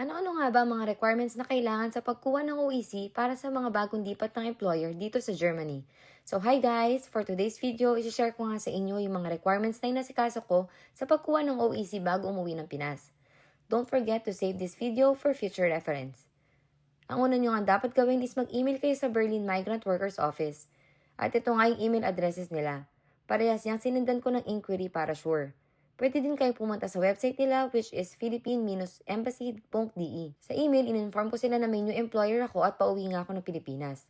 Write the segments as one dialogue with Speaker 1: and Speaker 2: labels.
Speaker 1: Ano-ano nga ba ang mga requirements na kailangan sa pagkuha ng OEC para sa mga bagong lipat ng employer dito sa Germany? So hi guys! For today's video, isi-share ko nga sa inyo yung mga requirements na inasikaso ko sa pagkuha ng OEC bago umuwi ng Pinas. Don't forget to save this video for future reference. Ang una nyo nga dapat gawin is mag-email kayo sa Berlin Migrant Workers Office. At ito nga yung email addresses nila. Parehas niyang sinundan ko ng inquiry para sure. Pwede din kayo pumunta sa website nila which is philippine-embassy.de. Sa email, in-inform ko sila na may new employer ako at pauwi nga ako ng Pilipinas.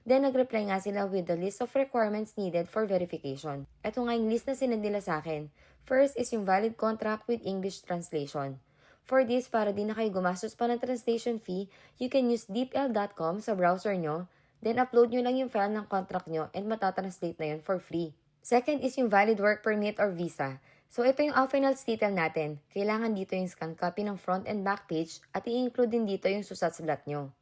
Speaker 1: Then, nag-reply nga sila with the list of requirements needed for verification. Ito nga yung list na sinend nila sa akin. First is yung valid contract with English translation. For this, para di na kayo gumastos pa ng translation fee, you can use deepl.com sa browser nyo, then upload nyo lang yung file ng contract nyo and matatranslate na yun for free. Second is yung valid work permit or visa. So, ito yung final detail natin. Kailangan dito yung scan copy ng front and back page at i-include din dito yung sulat nyo.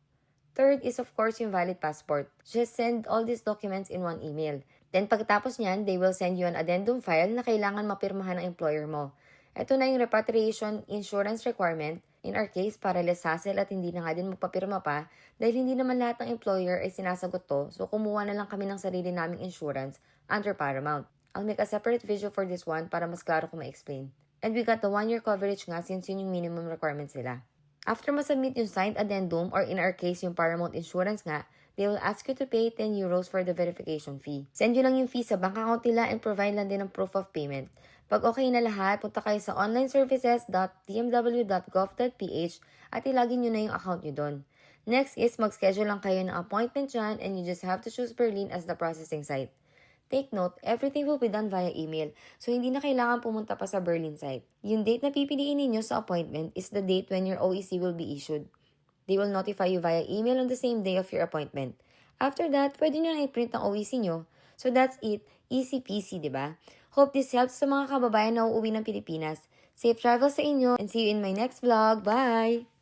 Speaker 1: Third is of course yung valid passport. Just send all these documents in one email. Then pagkatapos nyan, they will send you an addendum file na kailangan mapirmahan ng employer mo. Ito na yung repatriation insurance requirement. In our case, para less hassle at hindi na nga din magpapirma pa dahil hindi naman lahat ng employer ay sinasagot to, so kumuha na lang kami ng sarili naming insurance under Paramount. I'll make a separate video for this one para mas klaro ko ma-explain. And we got the 1-year coverage nga since yun yung minimum requirements nila. After masubmit yung signed addendum or in our case yung Paramount insurance nga, they will ask you to pay 10 euros for the verification fee. Send nyo lang yung fee sa bank account nila and provide lang din ng proof of payment. Pag okay na lahat, punta kayo sa onlineservices.tmw.gov.ph at ilagin nyo na yung account nyo doon. Next is mag-schedule lang kayo ng appointment dyan and you just have to choose Berlin as the processing site. Take note, everything will be done via email, so hindi na kailangan pumunta pa sa Berlin site. Yung date na pipiliin ninyo sa appointment is the date when your OEC will be issued. They will notify you via email on the same day of your appointment. After that, pwede nyo na i-print ang OEC nyo. So that's it. Easy peasy, diba? Hope this helps sa mga kababayan na uuwi ng Pilipinas. Safe travel sa inyo and see you in my next vlog. Bye!